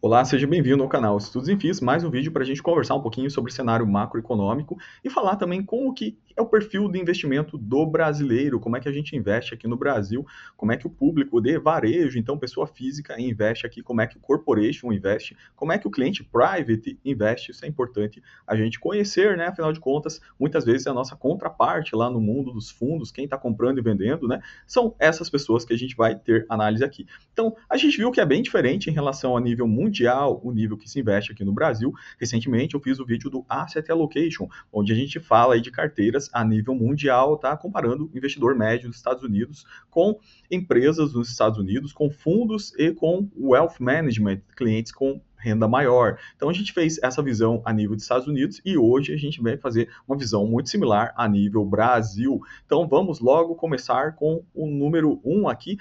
Olá, seja bem-vindo ao canal Estudos em FIIs, mais um vídeo para a gente conversar um pouquinho sobre o cenário macroeconômico e falar também como que é o perfil de investimento do brasileiro, como é que a gente investe aqui no Brasil, como é que o público de varejo, então pessoa física investe aqui, como é que o corporation investe, como é que o cliente private investe, isso é importante a gente conhecer, né? Afinal de contas, muitas vezes é a nossa contraparte lá no mundo dos fundos, quem está comprando e vendendo, né? São essas pessoas que a gente vai ter análise aqui. Então, a gente viu que é bem diferente em relação a nível mundial, o nível que se investe aqui no Brasil. Recentemente eu fiz o vídeo do Asset Allocation, onde a gente fala aí de carteiras a nível mundial, tá? Comparando o investidor médio dos Estados Unidos com empresas nos Estados Unidos, com fundos e com wealth management, clientes com renda maior. Então a gente fez essa visão a nível dos Estados Unidos e hoje a gente vai fazer uma visão muito similar a nível Brasil. Então vamos logo começar com o número 1 aqui,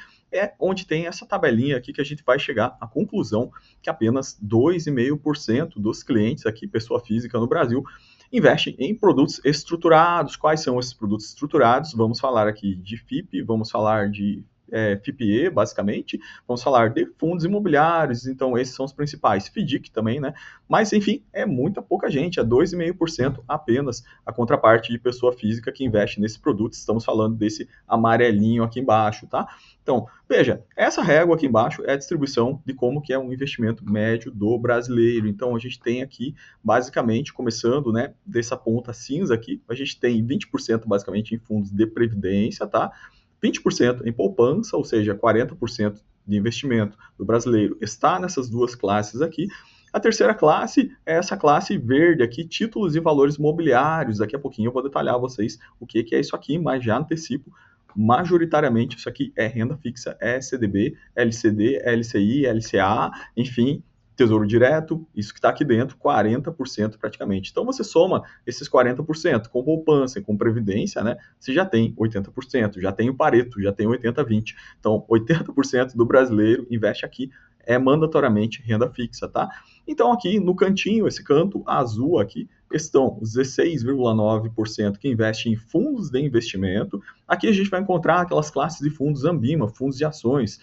onde tem essa tabelinha aqui que a gente vai chegar à conclusão que apenas 2,5% dos clientes aqui, pessoa física no Brasil, investem em produtos estruturados. Quais são esses produtos estruturados? Vamos falar aqui de FIP, vamos falar de FIPE, basicamente, vamos falar de fundos imobiliários, então esses são os principais, FDIC também, né? Mas, enfim, é muita pouca gente, é 2,5% apenas a contraparte de pessoa física que investe nesses produtos, estamos falando desse amarelinho aqui embaixo, tá? Então, veja, essa régua aqui embaixo é a distribuição de como que é um investimento médio do brasileiro, então a gente tem aqui, basicamente, começando, né, dessa ponta cinza aqui, a gente tem 20% basicamente em fundos de previdência, tá? 20% em poupança, ou seja, 40% de investimento do brasileiro está nessas duas classes aqui. A terceira classe é essa classe verde aqui, títulos e valores mobiliários. Daqui a pouquinho eu vou detalhar a vocês o que é isso aqui, mas já antecipo. Majoritariamente isso aqui é renda fixa, é CDB, LCD, LCI, LCA, enfim, Tesouro Direto, isso que está aqui dentro, 40% praticamente. Então você soma esses 40% com poupança e com previdência, né? Você já tem 80%, já tem o Pareto, já tem 80-20. Então 80% do brasileiro investe aqui é mandatoriamente renda fixa, tá? Então aqui no cantinho, esse canto azul aqui, estão 16,9% que investe em fundos de investimento. Aqui a gente vai encontrar aquelas classes de fundos Ambima, fundos de ações,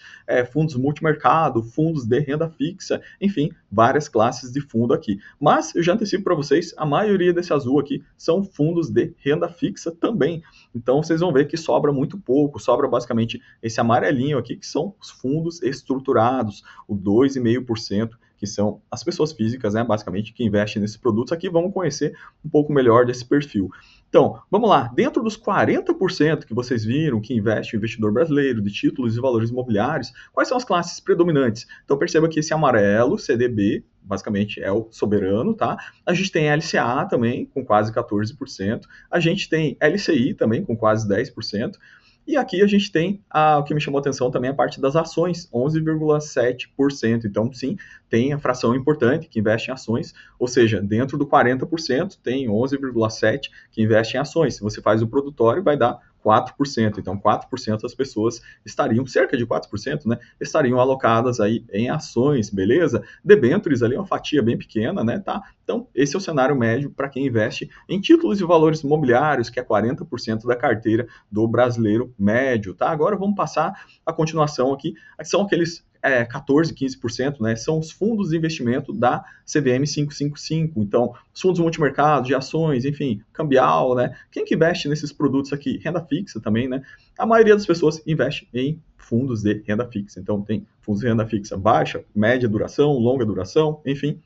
fundos multimercado, fundos de renda fixa, enfim, várias classes de fundo aqui. Mas eu já antecipo para vocês, a maioria desse azul aqui são fundos de renda fixa também. Então vocês vão ver que sobra muito pouco, sobra basicamente esse amarelinho aqui, que são os fundos estruturados, o 2,5%, que são as pessoas físicas, né, basicamente, que investem nesses produtos. Aqui vamos conhecer um pouco melhor desse perfil. Então, vamos lá, dentro dos 40% que vocês viram que investe o investidor brasileiro de títulos e valores imobiliários, quais são as classes predominantes? Então perceba que esse amarelo, CDB, basicamente é o soberano, tá? A gente tem LCA também, com quase 14%, a gente tem LCI também, com quase 10%, e aqui a gente tem o que me chamou a atenção também a parte das ações, 11,7%. Então, sim, tem a fração importante que investe em ações, ou seja, dentro do 40% tem 11,7% que investe em ações. Se você faz o produtório, vai dar 4%. Então, 4% das pessoas estariam, cerca de 4%, né, estariam alocadas aí em ações, beleza? Debêntures ali, uma fatia bem pequena, né, tá? Então, esse é o cenário médio para quem investe em títulos e valores imobiliários, que é 40% da carteira do brasileiro médio, tá? Agora vamos passar a continuação aqui, que são aqueles 14, 15%, né, são os fundos de investimento da CVM 555. Então, os fundos multimercado, de ações, enfim, cambial, né? Quem que investe nesses produtos aqui? Renda fixa também, né? A maioria das pessoas investe em fundos de renda fixa. Então, tem fundos de renda fixa baixa, média duração, longa duração, enfim,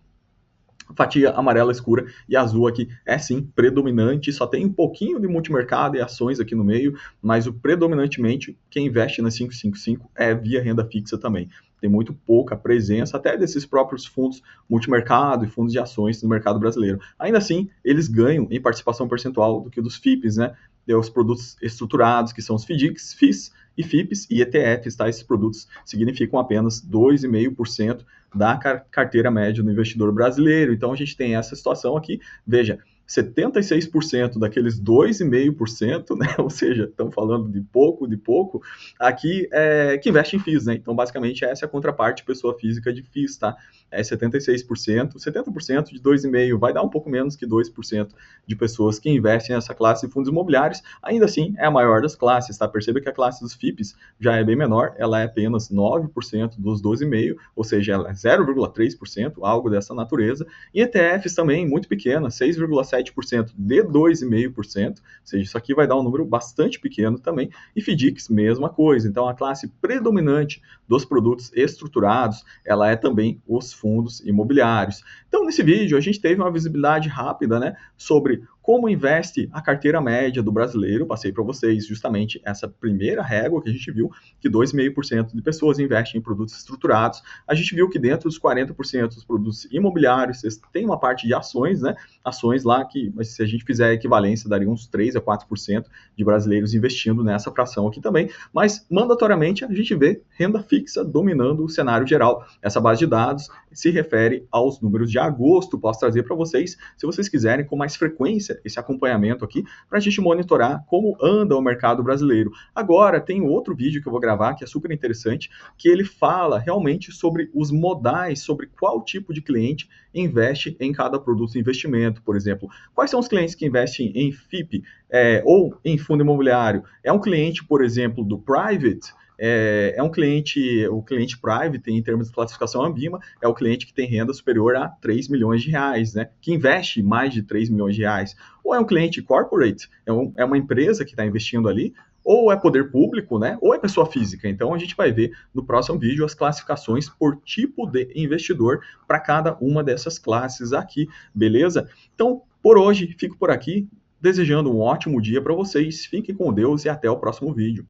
fatia amarela escura e azul aqui é sim predominante, só tem um pouquinho de multimercado e ações aqui no meio, mas o predominantemente quem investe na 555 é via renda fixa também. Tem muito pouca presença até desses próprios fundos multimercado e fundos de ações no mercado brasileiro. Ainda assim, eles ganham em participação percentual do que dos FIPs, né? Os produtos estruturados, que são os FDICs, FIIs e FIPs e ETFs, tá? Esses produtos significam apenas 2,5% da carteira média do investidor brasileiro. Então a gente tem essa situação aqui. Veja, 76% daqueles 2,5%, né, ou seja, estamos falando de pouco, aqui que investe em FIIs, né? Então, basicamente, essa é a contraparte pessoa física de FIIs, tá? É 76%, 70% de 2,5% vai dar um pouco menos que 2% de pessoas que investem nessa classe de fundos imobiliários. Ainda assim, é a maior das classes, tá? Perceba que a classe dos FIPs já é bem menor, ela é apenas 9% dos 12,5%, ou seja, ela é 0,3%, algo dessa natureza. E ETFs também, muito pequena, 6,7% de 2,5%, ou seja, isso aqui vai dar um número bastante pequeno também. E FDICs, mesma coisa. Então, a classe predominante dos produtos estruturados, ela é também os fundos imobiliários. Então, nesse vídeo, a gente teve uma visibilidade rápida, né, sobre como investe a carteira média do brasileiro. Passei para vocês justamente essa primeira régua que a gente viu, que 2,5% de pessoas investem em produtos estruturados. A gente viu que dentro dos 40% dos produtos imobiliários, tem uma parte de ações, né? Ações lá que, se a gente fizer a equivalência, daria uns 3 a 4% de brasileiros investindo nessa fração aqui também. Mas, mandatoriamente, a gente vê renda fixa dominando o cenário geral. Essa base de dados se refere aos números de agosto. Posso trazer para vocês, se vocês quiserem, com mais frequência, esse acompanhamento aqui, para a gente monitorar como anda o mercado brasileiro. Agora, tem outro vídeo que eu vou gravar, que é super interessante, que ele fala realmente sobre os modais, sobre qual tipo de cliente investe em cada produto de investimento, por exemplo. Quais são os clientes que investem em FIP ou em fundo imobiliário? É um cliente, por exemplo, do private? O cliente private, em termos de classificação Ambima, é o cliente que tem renda superior a 3 milhões de reais, né? Que investe mais de 3 milhões de reais. Ou é um cliente corporate, é uma empresa que está investindo ali, ou é poder público, né? Ou é pessoa física. Então, a gente vai ver no próximo vídeo as classificações por tipo de investidor para cada uma dessas classes aqui, beleza? Então, por hoje, fico por aqui, desejando um ótimo dia para vocês. Fiquem com Deus e até o próximo vídeo.